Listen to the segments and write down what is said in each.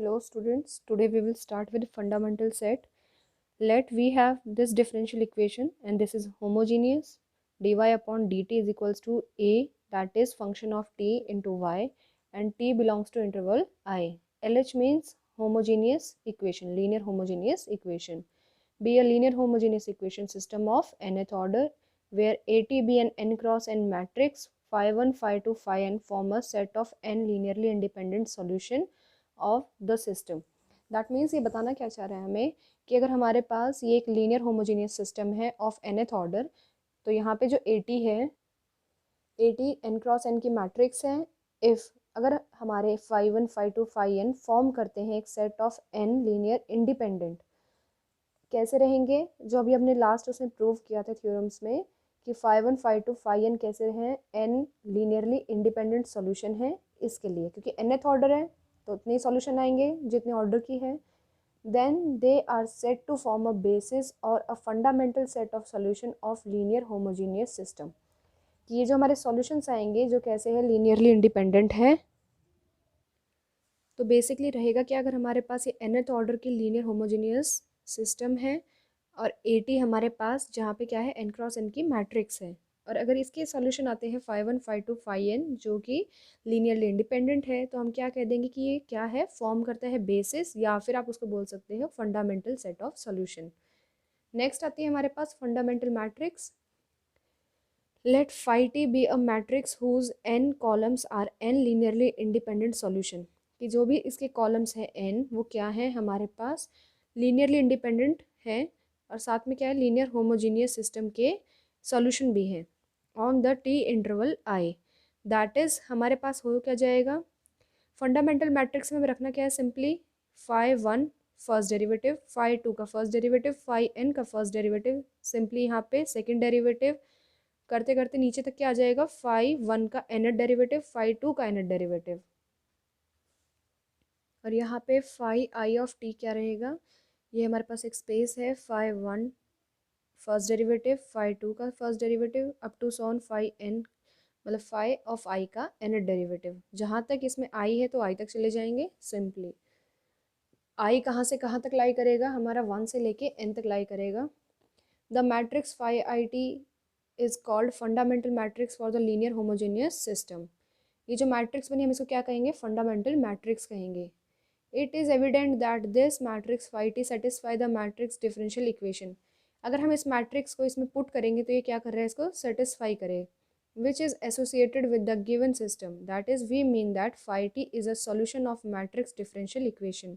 Hello students, today we will start with fundamental set. Let we have this differential equation and this is homogeneous. dy upon dt is equals to a, that is function of t into y, and t belongs to interval I. LH means homogeneous equation, linear homogeneous equation. Be a linear homogeneous equation system of nth order where A, T, B and n cross n matrix phi 1, phi 2, phi n form a set of n linearly independent solution of the system. That means ये बताना क्या चाह रहा है हमें कि अगर हमारे पास ये एक लीनियर होमोजीनियस सिस्टम है ऑफ nth ऑर्डर, तो यहाँ पे जो AT है, AT n क्रॉस n की मैट्रिक्स है. इफ़ अगर हमारे phi 1, phi 2, phi n form करते हैं एक set of n linear independent, कैसे रहेंगे? जो अभी हमने लास्ट उसमें प्रूव किया था थ्योरम्स में कि फाई 1, फाई 2, फाई n कैसे हैं? n लीनियरली इंडिपेंडेंट सोल्यूशन है इसके लिए, क्योंकि nth ऑर्डर है तो उतने ही सॉल्यूशन आएंगे जितने ऑर्डर की है. Then they are set to form a basis और a fundamental set of solution of linear homogeneous system. कि ये जो हमारे सॉल्यूशंस आएंगे जो कैसे है? लीनियरली इंडिपेंडेंट है. तो बेसिकली रहेगा कि अगर हमारे पास ये nth ऑर्डर की लीनियर होमोजीनियस सिस्टम है और AT हमारे पास जहाँ पे क्या है? n क्रॉस n की मैट्रिक्स है, और अगर इसके सॉल्यूशन आते हैं फाई 1, फाई 2, फाई n जो कि लीनियरली इंडिपेंडेंट है, तो हम क्या कह देंगे कि ये क्या है? फॉर्म करता है बेसिस, या फिर आप उसको बोल सकते हो fundamental set of solution. Next आती है हमारे पास fundamental matrix. Let phi t be a matrix whose n columns are n linearly independent solution. कि जो भी इसके कॉलम्स हैं n, वो क्या है? हमारे पास लीनियरली इंडिपेंडेंट है, और साथ में क्या है? लीनियर होमोजीनियस सिस्टम के सॉल्यूशन भी हैं on the T interval I. That is हमारे पास हो क्या जाएगा? फंडामेंटल मैट्रिक्स में हमें रखना क्या है? Simply phi 1 first derivative, phi 2 का फर्स्ट डेरिवेटिव, फाई n का फर्स्ट डेरिवेटिव, सिंपली यहाँ पे सेकेंड डेरिवेटिव करते करते नीचे तक क्या आ जाएगा? फाई 1 का nth डेरिवेटिव, फाई 2 का nth डेरिवेटिव, और यहाँ पे फाई आई ऑफ टी क्या रहेगा? ये हमारे पास एक स्पेस है, फाई 1 फर्स्ट डेरिवेटिव, फाई 2 का first derivative, up to so on phi n, मतलब फाई ऑफ आई का nth डेरिवेटिव. जहाँ तक इसमें आई है तो आई तक चले जाएंगे. सिंपली आई कहाँ से कहाँ तक लाई करेगा? हमारा 1 से लेके n तक लाई करेगा. The matrix phi I T is called fundamental matrix for the linear homogeneous system. ये जो मैट्रिक्स बनी हम इसको क्या कहेंगे? फंडामेंटल मैट्रिक्स कहेंगे. It is evident that this matrix phi T satisfy the matrix differential equation. अगर हम इस मैट्रिक्स को इसमें पुट करेंगे तो ये क्या कर रहा है? इसको सेटिस्फाई करे. Which is associated with the given system, that is we mean that phi T is a solution of matrix differential equation.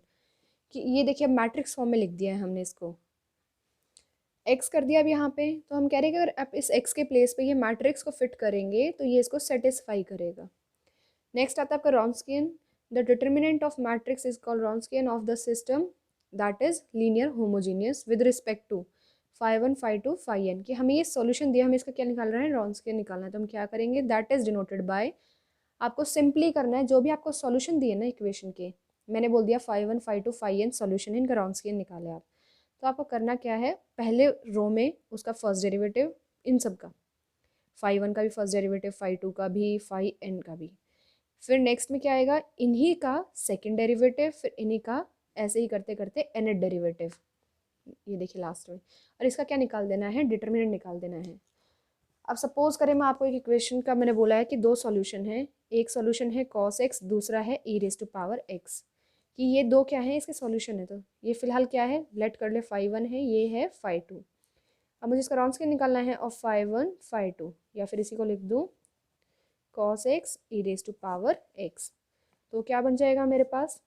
कि ये देखिए अब मैट्रिक्स फॉर्म में लिख दिया है हमने इसको, एक्स कर दिया अब यहाँ पे, तो हम कह रहे हैं कि अगर आप इस एक्स के प्लेस पे ये मैट्रिक्स को फिट करेंगे तो ये इसको सेटिस्फाई करेगा. नेक्स्ट आता है आपका Wronskian. The determinant of matrix is called Wronskian of the system that is linear homogeneous with respect to phi 1, phi 2, phi n. कि हमें ये सॉल्यूशन दिया, हमें इसका क्या निकाल रहे हैं? रॉन्स्कियन निकालना है. तो हम क्या करेंगे? दैट इज डिनोटेड बाय, आपको सिंपली करना है जो भी आपको सॉल्यूशन दिए ना इक्वेशन के, मैंने बोल दिया phi 1, phi 2, phi n solution है, इनका रॉन्स्कियन निकाले आप. तो आपको करना क्या है? पहले रो में उसका फर्स्ट डेरिवेटिव, इन सब का, फाई 1 का भी फर्स्ट डेरिवेटिव, फाई 2 का भी, फाई n का भी. फिर नेक्स्ट में क्या आएगा? इन्हीं का सेकेंड डेरिवेटिव, फिर इन्हीं का, ऐसे ही करते करते nth डेरिवेटिव. ये देखिए लास्ट में, और इसका क्या निकाल देना है? डिटर्मिनेंट निकाल देना है. अब सपोज करें मैं आपको एक इक्वेशन का, मैंने बोला है कि दो सॉल्यूशन है, एक सॉल्यूशन है cos x, दूसरा है e raise to power x. कि ये दो क्या है? इसके सॉल्यूशन है. तो ये फिलहाल क्या है? लेट कर ले, फाई 1 है, ये है फाई 2. अब मुझे इसका रॉन्स्कियन निकालना है ऑफ फाई 1, फाई 2, या फिर इसी को लिख दूँ cos x e raise to power x. तो क्या बन जाएगा मेरे पास?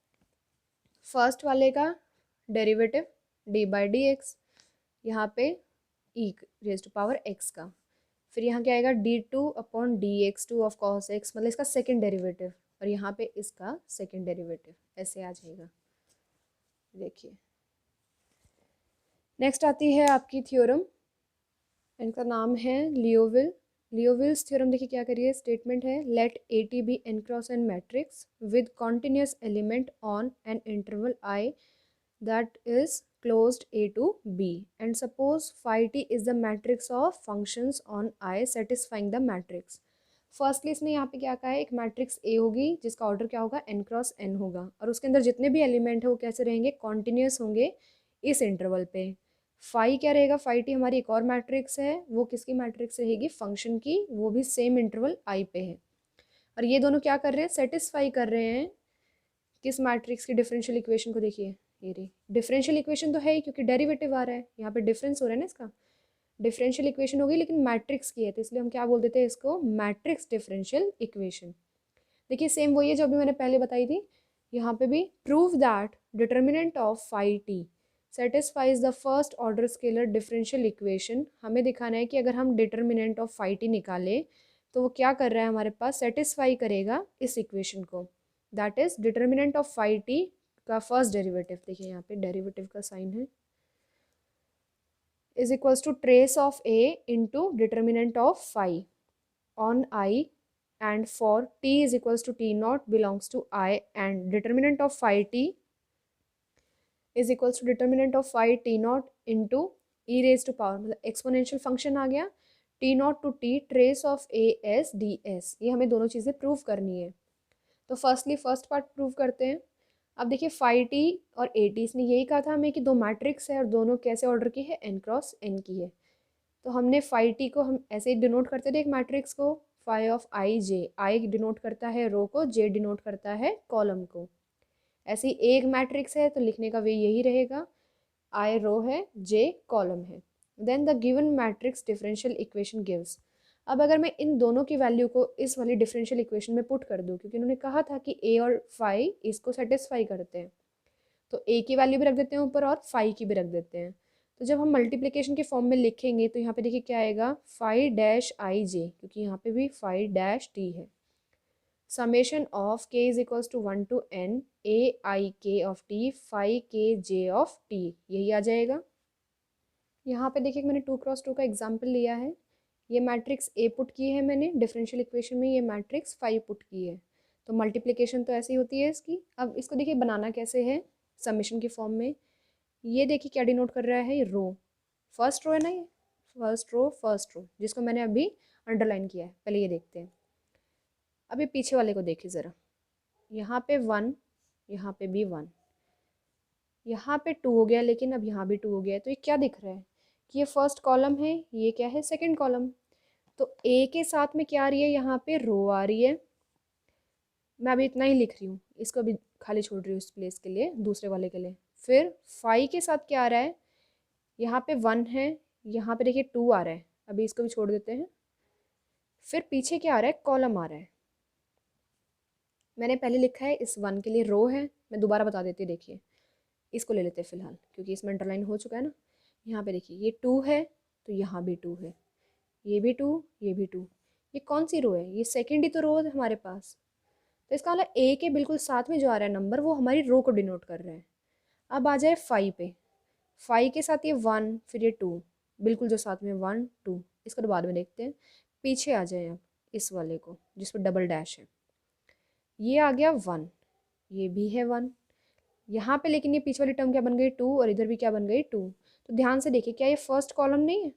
फर्स्ट वाले का derivative d by d x, यहाँ पे e raise to power x का, फिर यहाँ क्या आएगा? d2 upon d x two of cos x, मतलब इसका सेकेंड डेरिवेटिव, और यहाँ पे इसका सेकेंड डेरिवेटिव, ऐसे आ जाएगा. देखिए नेक्स्ट आती है आपकी थ्योरम, इनका नाम है लियोविल. लियोविल्स थ्योरम देखिए क्या करिए, स्टेटमेंट है let A t be n cross n matrix with continuous element on an interval I that is closed A to B, and suppose phi t is the matrix of functions on I satisfying the matrix. Firstly इसने यहाँ पे क्या कहा है, एक matrix A होगी जिसका order क्या होगा, n क्रॉस n होगा, और उसके अंदर जितने भी एलिमेंट है वो कैसे रहेंगे, कॉन्टिन्यूस होंगे इस इंटरवल पे। फाई क्या रहेगा, फाई टी हमारी एक और मैट्रिक्स है, वो किसकी मैट्रिक्स रहेगी, फंक्शन की, वो भी सेम इंटरवल आई पे है। और ये दोनों क्या कर रहे हैं, सेटिस्फाई कर रहे हैं किस मैट्रिक्स की डिफरेंशियल इक्वेशन को, देखिए ये रही डिफरेंशियल इक्वेशन तो है ही, क्योंकि डेरिवेटिव आ रहा है यहाँ पे, डिफरेंस हो रहा है ना इसका, डिफरेंशियल इक्वेशन होगी लेकिन मैट्रिक्स की है, तो इसलिए हम क्या बोल देते हैं इसको, मैट्रिक्स डिफरेंशियल इक्वेशन। देखिए सेम वही है जो अभी मैंने पहले बताई थी, यहाँ पे भी prove that determinant of phi t satisfies the first order scalar differential equation. हमें दिखाना है कि अगर हम डिटर्मिनेंट ऑफ फाई टी निकालें तो वो क्या कर रहा है हमारे पास, सेटिस्फाई करेगा इस इक्वेशन को, that is determinant of phi t का फर्स्ट डेरिवेटिव, देखिए यहाँ पे डेरिवेटिव का साइन है, is equals to trace of a into determinant of phi on I, and for t is equals to t naught belongs to I, and determinant of phi t is equals to determinant of phi t naught into e raised to power, मतलब exponential function आ गया, t naught to t trace of a s d s, ये हमें दोनों चीज़ें prove करनी है। तो firstly first part prove करते हैं। अब देखिए फाई टी और ए टी, इसने यही कहा था हमें कि दो मैट्रिक्स है और दोनों कैसे ऑर्डर की है, n क्रॉस n की है, तो हमने फाई टी को हम ऐसे ही डिनोट करते थे एक मैट्रिक्स को, phi of i j, i denote करता है रो को, जे डिनोट करता है कॉलम को। ऐसे ही एक मैट्रिक्स है तो लिखने का वे यही रहेगा, आई रो है, जे कॉलम है। Then the given matrix differential equation gives. अब अगर मैं इन दोनों की वैल्यू को इस वाली डिफरेंशियल इक्वेशन में पुट कर दूँ, क्योंकि उन्होंने कहा था कि ए और फाई इसको सेटिस्फाई करते हैं, तो ए की वैल्यू भी रख देते हैं ऊपर और फाई की भी रख देते हैं। तो जब हम मल्टीप्लिकेशन के फॉर्म में लिखेंगे तो यहाँ पे देखिए क्या आएगा, फाई डैश आई जे, क्योंकि यहाँ पे भी फाई डैश टी है, summation of k is equals to 1 to n a i k of T phi के जे ऑफ टी, यही आ जाएगा। यहाँ पे देखिए मैंने 2 क्रॉस 2 का एग्जाम्पल लिया है, ये मैट्रिक्स ए पुट की है मैंने डिफरेंशियल इक्वेशन में, ये मैट्रिक्स फाइव पुट की है, तो मल्टीप्लिकेशन तो ऐसी होती है इसकी। अब इसको देखिए बनाना कैसे है समेशन के फॉर्म में, ये देखिए क्या डिनोट कर रहा है, ये रो, फर्स्ट रो है ना, ये फर्स्ट रो जिसको मैंने अभी अंडरलाइन किया है, पहले ये देखते हैं। अब ये पीछे वाले को देखिए ज़रा, यहाँ पे 1, यहाँ पे भी 1, यहाँ पे 2 हो गया, लेकिन अब यहाँ भी 2 हो गया, तो ये क्या दिख रहा है कि ये फर्स्ट कॉलम है, ये क्या है सेकंड कॉलम, तो ए के साथ में क्या आ रही है, यहाँ पे रो आ रही है। मैं अभी इतना ही लिख रही हूँ, इसको अभी खाली छोड़ रही हूँ इस प्लेस के लिए, दूसरे वाले के लिए। फिर फाई के साथ क्या आ रहा है, यहाँ पे 1 है, यहाँ पे देखिए 2 आ रहा है, अभी इसको भी छोड़ देते हैं। फिर पीछे क्या आ रहा है, कॉलम आ रहा है, मैंने पहले लिखा है इस 1 के लिए रो है, मैं दोबारा बता देती हूँ, देखिए इसको ले लेते हैं फिलहाल क्योंकि इसमें अंडरलाइन हो चुका है ना। यहाँ पे देखिए ये 2 है, तो यहाँ भी 2 है, ये भी 2, ये भी 2, ये कौन सी रो है, ये सेकेंड ही तो रो है हमारे पास, तो इसका मतलब ए के बिल्कुल साथ में जो आ रहा है नंबर वो हमारी रो को डिनोट कर रहा है। अब आ जाए फाइव पे, फाइव के साथ ये 1, फिर ये 2, बिल्कुल जो साथ में 1 2, इसको तो बाद में देखते हैं। पीछे आ जाए अब इस वाले को जिस पर डबल डैश है, ये आ गया 1, ये भी है 1, यहाँ पे लेकिन ये पीछे वाली टर्म क्या बन गई 2, और इधर भी क्या बन गई 2। तो ध्यान से देखिए क्या ये फर्स्ट कॉलम नहीं है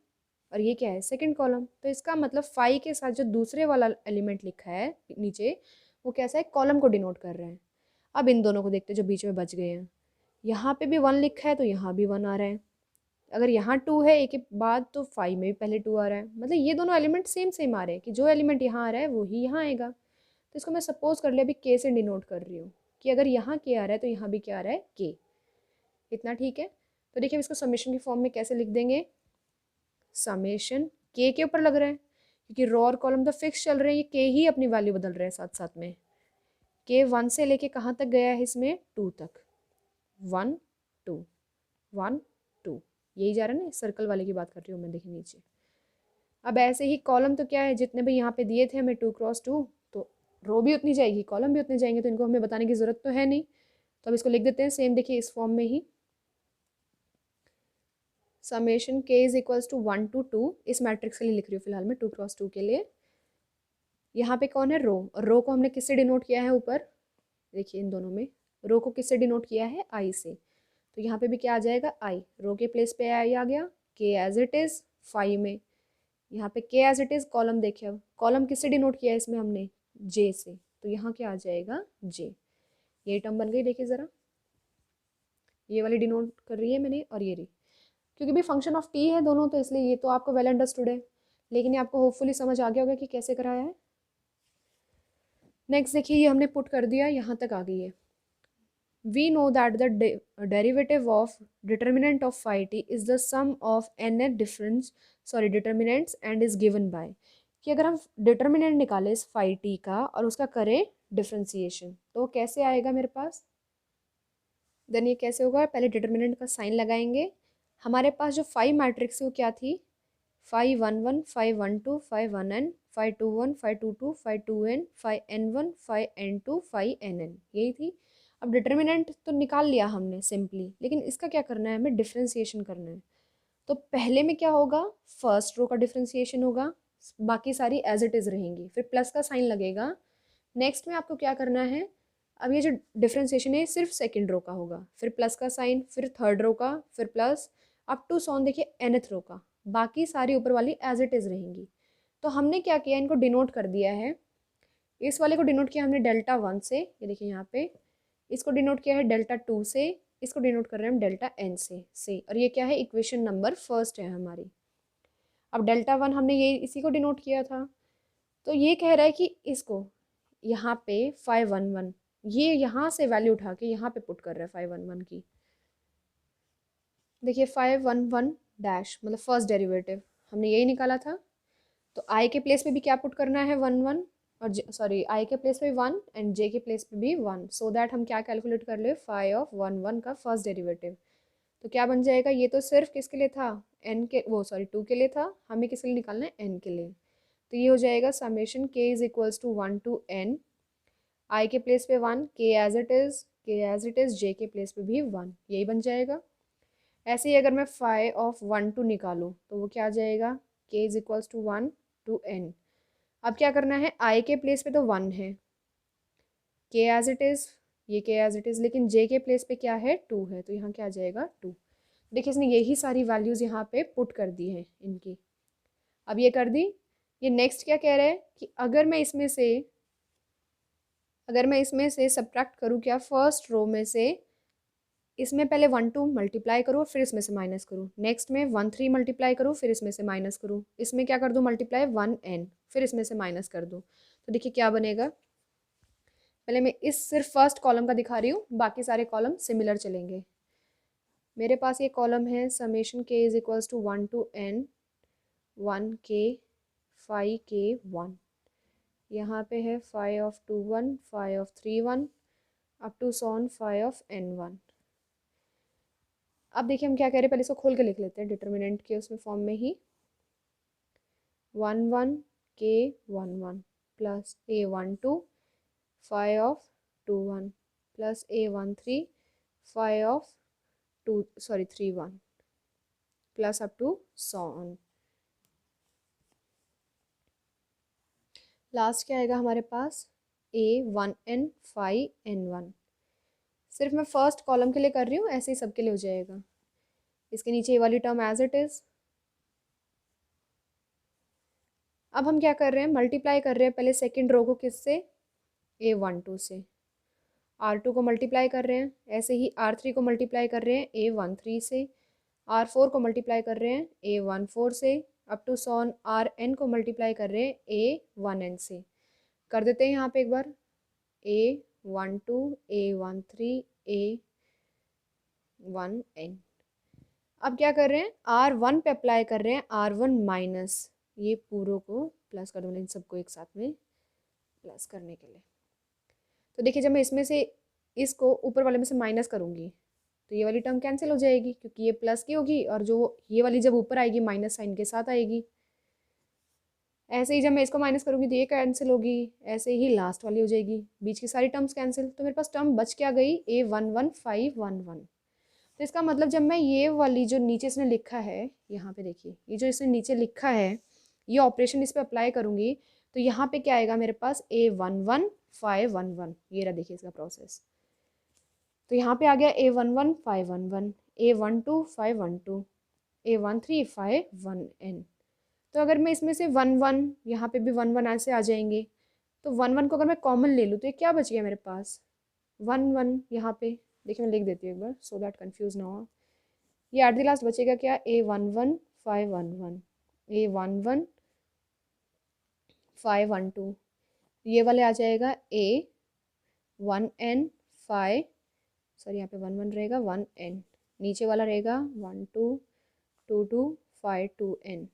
और ये क्या है सेकंड कॉलम, तो इसका मतलब फाइव के साथ जो दूसरे वाला एलिमेंट लिखा है नीचे वो कैसा है, कॉलम को डिनोट कर रहा है। अब इन दोनों को देखते जो बीच में बच गए हैं, यहाँ पे भी 1 लिखा है तो यहाँ भी 1 आ रहा है, अगर यहाँ 2 है एक के बाद तो फाइव में भी पहले 2 आ रहा है, मतलब ये दोनों एलिमेंट सेम सेम आ रहे हैं कि जो एलिमेंट यहाँ आ रहा है वो ही यहाँ आएगा। तो इसको मैं सपोज कर लिया अभी के से डिनोट कर रही हूँ कि अगर यहाँ के आ रहा है तो यहाँ भी क्या आ रहा है के, इतना ठीक है। तो देखिए इसको समेशन के फॉर्म में कैसे लिख देंगे, समेशन के ऊपर लग रहा है क्योंकि रो और कॉलम तो फिक्स चल रहे हैं, ये के ही अपनी वैल्यू बदल रहे हैं साथ साथ में, के 1 से लेके कहाँ तक गया है इसमें 2 तक, 1 2 1 2, यही जा रहा है ना, सर्कल वाले की बात कर रही हूँ मैं, देखिए नीचे। अब ऐसे ही कॉलम तो क्या है, जितने भी यहाँ पे दिए थे हमें 2 क्रॉस 2, तो रो भी उतनी जाएगी कॉलम भी उतने जाएंगे, तो इनको हमें बताने की ज़रूरत तो है नहीं, तो अब इसको लिख देते हैं सेम, देखिए इस फॉर्म में ही, summation k is equals to 1 to 2, इस मैट्रिक्स के लिए लिख रही हूँ फिलहाल मैं 2 क्रॉस 2 के लिए। यहाँ पे कौन है रो, और रो को हमने किससे डिनोट किया है ऊपर, देखिए इन दोनों में रो को किससे डिनोट किया है, आई से, तो यहाँ पे भी क्या आ जाएगा आई, रो के प्लेस पे आई आ गया, के एज इट इज़ फाइव में, यहाँ पे के एज इट इज़, कॉलम देखिए, अब कॉलम किससे डिनोट किया है इसमें हमने, जे से, तो यहाँ क्या आ जाएगा जे। ये टर्म बन गई, देखिए ज़रा, ये वाली डिनोट कर रही है मैंने और ये रही, क्योंकि भी फंक्शन ऑफ टी है दोनों, तो इसलिए ये तो आपको वेल अंडरस्टूड है, लेकिन ये आपको होपफुली समझ आ गया होगा कि कैसे कराया है। नेक्स्ट देखिए, ये हमने पुट कर दिया, यहाँ तक आ गई है। We know that the derivative of determinant of phi t is the sum of n determinants and is given by, कि अगर हम डिटर्मिनेंट निकाले इस phi t का और उसका करें डिफ्रेंसिएशन, तो कैसे आएगा मेरे पास, देन ये कैसे होगा, पहले डिटर्मिनेंट का साइन लगाएंगे। हमारे पास जो फाई मैट्रिक्स है वो क्या थी, phi 1 1 phi 1 2 phi 1 n phi 2 1 phi 2 2 phi 2 n phi n 1 phi n 2 phi n n, यही थी। अब डिटर्मिनेंट तो निकाल लिया हमने सिंपली, लेकिन इसका क्या करना है, हमें डिफ्रेंसिएशन करना है। तो पहले में क्या होगा, फर्स्ट रो का डिफ्रेंसिएशन होगा, बाकी सारी एज इट इज़ रहेंगी, फिर प्लस का साइन लगेगा। नेक्स्ट में आपको क्या करना है, अब ये जो डिफ्रेंसिएशन है सिर्फ सेकंड रो का होगा, फिर प्लस का साइन, फिर थर्ड रो का, फिर प्लस, अप टू सॉन देखिए nth रो का, बाकी सारी ऊपर वाली एज इट इज़ रहेंगी। तो हमने क्या किया, इनको डिनोट कर दिया है। इस वाले को डिनोट किया हमने डेल्टा 1 से, ये देखिए यहाँ पे, इसको डिनोट किया है डेल्टा 2 से, इसको डिनोट कर रहे हैं हम डेल्टा n से, और ये क्या है, इक्वेशन नंबर फर्स्ट है हमारी। अब डेल्टा 1 हमने ये इसी को डिनोट किया था, तो ये कह रहा है कि इसको यहाँ पे 511, ये यहाँ से वैल्यू उठा के यहाँ पे पुट कर रहा है 511 की। देखिए 511 डैश मतलब फर्स्ट डेरिवेटिव हमने यही निकाला था, तो आई के प्लेस पे भी क्या पुट करना है 11, और सॉरी आई के प्लेस पे 1 एंड जे के प्लेस पे भी 1, सो दैट हम क्या कैलकुलेट कर ले, 5 का फर्स्ट डेरिवेटिव। तो क्या बन जाएगा, ये तो सिर्फ किसके लिए था, एन के, वो सॉरी 2 के लिए था, हमें किसके लिए निकालना है, एन के लिए। तो ये हो जाएगा summation k is equals to 1 to n, i के प्लेस पे 1, के एज इट इज़, जे के प्लेस पे भी 1, यही बन जाएगा। ऐसे ही अगर मैं 5 निकालूँ तो वो क्या आ जाएगा, k is equals to 1 to n। अब क्या करना है, आई के प्लेस पे तो 1 है, के एज इट इज़, ये के एज इट इज़, लेकिन जे के प्लेस पे क्या है, 2 है, तो यहाँ क्या आ जाएगा 2। देखिए इसने यही सारी वैल्यूज़ यहाँ पे पुट कर दी हैं इनकी। अब ये कर दी, ये नेक्स्ट क्या कह रहा है कि अगर मैं इसमें से सब्ट्रैक्ट करूँ क्या, फर्स्ट रो में से इसमें पहले 1 2 मल्टीप्लाई करूँ, फिर इसमें से माइनस करूँ, नेक्स्ट में 1 3 मल्टीप्लाई करूँ, फिर इसमें से माइनस करूँ, इसमें क्या कर दूँ मल्टीप्लाई 1 n, फिर इसमें से माइनस कर दूँ, तो देखिए क्या बनेगा। पहले मैं इस सिर्फ फर्स्ट कॉलम का दिखा रही हूँ, बाकी सारे कॉलम सिमिलर चलेंगे। मेरे पास ये कॉलम है summation k is equals to 1 to n 1 k 5 k 1, यहाँ पे है 5 of 2 1 5 of 3 1 up to so on 5 of n 1। अब देखिए हम क्या कह रहे हैं, पहले इसको खोल के लिख लेते हैं डिटर्मिनेंट के उसमें फॉर्म में ही, 1 1 k 1 1 plus a 1 2 5 of 2 1 plus a 1 3 5 of 3 1 plus up to so on. Last क्या आएगा हमारे पास, a 1 n 5 n 1। सिर्फ मैं फर्स्ट कॉलम के लिए कर रही हूँ, ऐसे ही सबके लिए हो जाएगा। इसके नीचे ये वाली टर्म एज इट इज़। अब हम क्या कर रहे हैं, मल्टीप्लाई कर रहे हैं पहले सेकंड रो को किससे, a12 से, r2 को मल्टीप्लाई कर रहे हैं, ऐसे ही r3 को मल्टीप्लाई कर रहे हैं a13 से, r4 को मल्टीप्लाई कर रहे हैं a14 से, अप टू सॉन rn को मल्टीप्लाई कर रहे हैं a1n से। कर देते हैं यहाँ पे एक बार, a12 a13 a1n। अब क्या कर रहे हैं, r1 पे अप्लाई कर रहे हैं r1 माइनस, ये पूरों को प्लस कर दूँगा, इन सबको एक साथ में प्लस करने के लिए। तो देखिए जब मैं इसमें से इसको ऊपर वाले में से माइनस करूँगी तो ये वाली टर्म कैंसिल हो जाएगी, क्योंकि ये प्लस की होगी, और जो ये वाली जब ऊपर आएगी माइनस साइन के साथ आएगी। ऐसे ही जब मैं इसको माइनस करूँगी तो ये कैंसिल होगी, ऐसे ही लास्ट वाली हो जाएगी, बीच की सारी टर्म्स कैंसिल, तो मेरे पास टर्म बच क्या गई, a11511। तो इसका मतलब जब मैं ये वाली जो नीचे इसने लिखा है, यहाँ पे देखिए ये जो इसने नीचे लिखा है, ये ऑपरेशन इस पर अप्लाई करूँगी तो यहाँ पे क्या आएगा मेरे पास, a11511, ये रहा देखिए इसका प्रोसेस। तो यहाँ पे आ गया a11511, a12 512, a13 5 1n, तो अगर मैं इसमें से 1 1, यहाँ पे भी 1 1 ऐसे आ जाएंगे, तो 1 1 को अगर मैं कॉमन ले लूँ तो ये क्या बच गया मेरे पास, 1 1 यहाँ पे। देखिए मैं लिख देती हूँ एक बार सो दैट कन्फ्यूज ना हो। ये एट द लास्ट बचेगा क्या, A11 511, A11 512, ये वाले आ जाएगा A1N 5, सॉरी यहाँ पे 1 1 रहेगा 1N, नीचे वाला रहेगा 1 2 2 2 5 2N,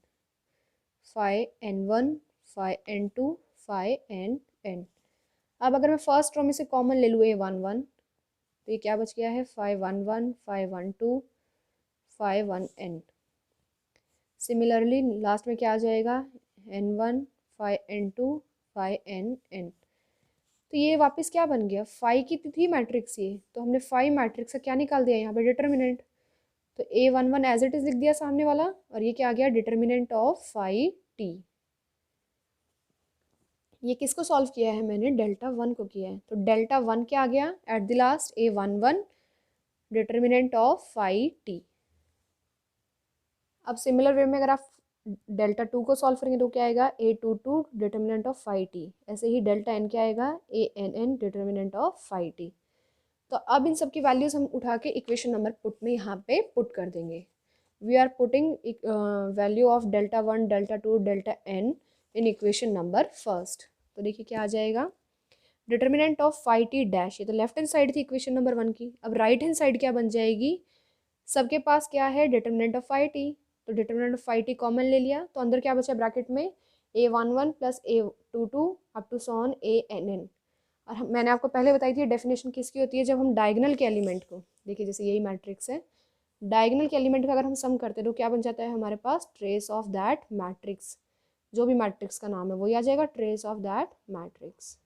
5N1 5N2 5NN। अब अगर मैं फर्स्ट रो में से कॉमन ले लूँ A11, तो ये क्या बच गया है, 511 512 5 1N। सिमिलरली लास्ट में क्या आ जाएगा, N1 5N2 5NN। तो ये वापस क्या बन गया, 5 की थी मैट्रिक्स ये, तो हमने 5 मैट्रिक्स का क्या निकाल दिया यहाँ पे, डिटर्मिनेंट। तो A11 एज इट इज लिख दिया सामने वाला, और ये क्या आ गया, डिटर्मिनेंट ऑफ 5T। ये किसको सॉल्व किया है मैंने, डेल्टा 1 को किया है। तो डेल्टा 1 क्या आ गया at the last, A11 determinant of 5T। अब सिमिलर वे में अगर आप डेल्टा 2 को सॉल्व करेंगे तो क्या आएगा, A22 डिटर्मिनेंट ऑफ 5T। ऐसे ही डेल्टा n क्या आएगा, ANN डिटर्मिनेंट ऑफ 5T। तो अब इन सब की वैल्यूज हम उठा के इक्वेशन नंबर पुट में यहाँ पे पुट कर देंगे। We are putting value of delta 1 delta 2 delta n in equation number first. तो देखिए क्या आ जाएगा, डिटर्मिनेंट ऑफ 5T डैश, ये तो लेफ्ट हैंड साइड थी इक्वेशन नंबर 1 की। अब राइट हैंड साइड क्या बन जाएगी, सबके पास क्या है, डिटर्मिनेंट ऑफ 5T, तो डिटर्मिनेंट ऑफ 5T कॉमन ले लिया, तो अंदर क्या बचा ब्रैकेट में, A11 plus A22 up to so on ANN। और मैंने आपको पहले बताई थी डेफिनेशन किसकी होती है, जब हम डायगोनल के एलिमेंट को, देखिए जैसे यही मैट्रिक्स है, डायगोनल के एलिमेंट का अगर हम सम करते हैं तो क्या बन जाता है हमारे पास, ट्रेस ऑफ दैट मैट्रिक्स। जो भी मैट्रिक्स का नाम है वही आ जाएगा, ट्रेस ऑफ दैट मैट्रिक्स।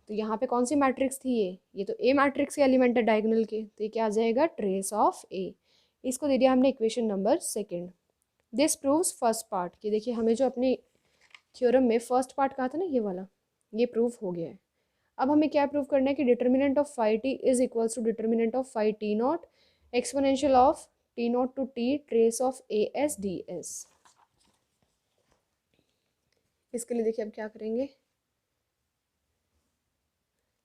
तो यहाँ पे कौन सी मैट्रिक्स थी, ये तो ए मैट्रिक्स के एलिमेंट है डायगोनल के, तो ये क्या आ जाएगा, ट्रेस ऑफ ए। इसको दे दिया हमने equation number second. This proves first part, कि देखिए हमें जो अपने थ्योरम में फर्स्ट पार्ट कहा था ना, ये वाला, ये प्रूव हो गया है। अब हमें क्या प्रूव करना है कि determinant of 5T is equals to determinant of 5T not exponential of T not to T trace of ASDS। इसके लिए देखिए अब क्या करेंगे,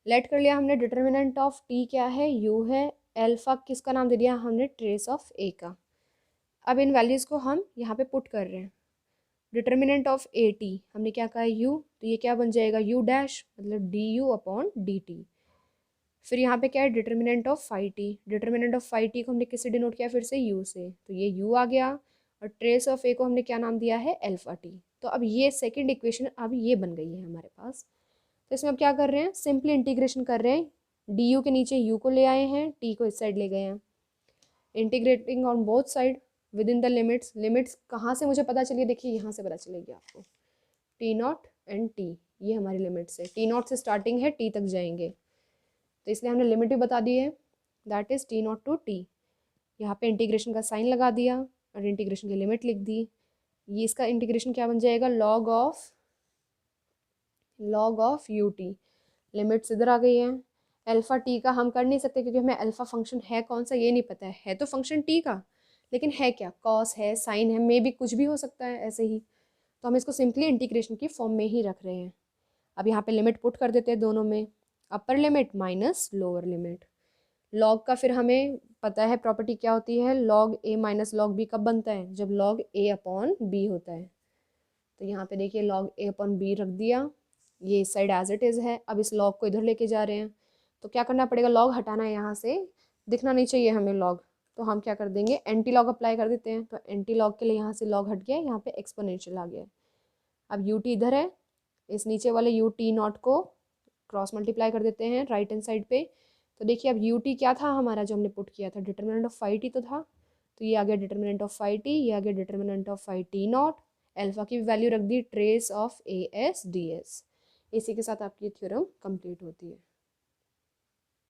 लेट कर लिया हमने, डिटर्मिनेंट ऑफ टी क्या है, यू है, एल्फा किसका नाम दे दिया हमने, ट्रेस ऑफ ए का। अब इन वैल्यूज़ को हम यहाँ पे पुट कर रहे हैं। डिटर्मिनेंट ऑफ ए टी हमने क्या कहा है, यू, तो ये क्या बन जाएगा, यू डैश मतलब DU अपॉन DT। फिर यहाँ पे क्या है, determinant of 5T, determinant of 5T को हमने किससे डिनोट किया, फिर से U से, तो ये U आ गया, और ट्रेस ऑफ ए को हमने क्या नाम दिया है, अल्फा टी। तो अब ये सेकेंड इक्वेशन अब ये बन गई है हमारे पास। तो इसमें अब क्या कर रहे हैं, सिंपली इंटीग्रेशन कर रहे हैं, DU के नीचे U को ले आए हैं, T को इस साइड ले गए हैं, integrating on both side with in the limits. Limits कहाँ से मुझे पता चलिए, देखिए यहाँ से पता चलेगी आपको, T नॉट एंड T, ये हमारी लिमिट्स है, T नॉट से स्टार्टिंग है, T तक जाएंगे, तो इसलिए हमने लिमिट भी बता दी है, that is T not to T। यहाँ पे इंटीग्रेशन का साइन लगा दिया और इंटीग्रेशन की लिमिट लिख दी। ये इसका इंटीग्रेशन क्या बन जाएगा, log ऑफ UT, लिमिट्स इधर आ गई हैं। अल्फा टी का हम कर नहीं सकते क्योंकि हमें अल्फा फंक्शन है कौन सा ये नहीं पता है तो फंक्शन टी का, लेकिन है क्या, कॉस है, साइन है, मे भी कुछ भी हो सकता है ऐसे ही। तो हम इसको सिंपली इंटीग्रेशन की फॉर्म में ही रख रहे हैं। अब यहाँ पे लिमिट पुट कर देते हैं दोनों में, upper limit minus lower limit. Log का फिर हमें पता है प्रॉपर्टी क्या होती है, लॉग ए माइनस लॉग बी कब बनता है, जब लॉग ए अपॉन बी होता है। तो यहाँ पे देखिए लॉग ए अपॉन बी रख दिया, ये इस साइड एज इट इज़ है। अब इस लॉग को इधर लेके जा रहे हैं, तो क्या करना पड़ेगा, लॉग हटाना है यहाँ से, दिखना नहीं चाहिए हमें लॉग, तो हम क्या कर देंगे, एंटी लॉग अप्लाई कर देते हैं। तो एंटी लॉग के लिए यहाँ से लॉग हट गया, यहाँ पे एक्सपोनेंशियल आ गया। अब UT इधर है, इस नीचे वाले UT नॉट को क्रॉस मल्टीप्लाई कर देते हैं राइट हैंड साइड पे। तो देखिए अब UT क्या था हमारा जो हमने पुट किया था, डिटर्मिनेंट ऑफ 5T तो था, तो ये आ गया डिटर्मिनेंट ऑफ 5T, ये आ गया determinant of 5T not, alpha की वैल्यू रख दी ट्रेस ऑफ ASDS। इसी के साथ आपकी थ्योरम कंप्लीट होती है।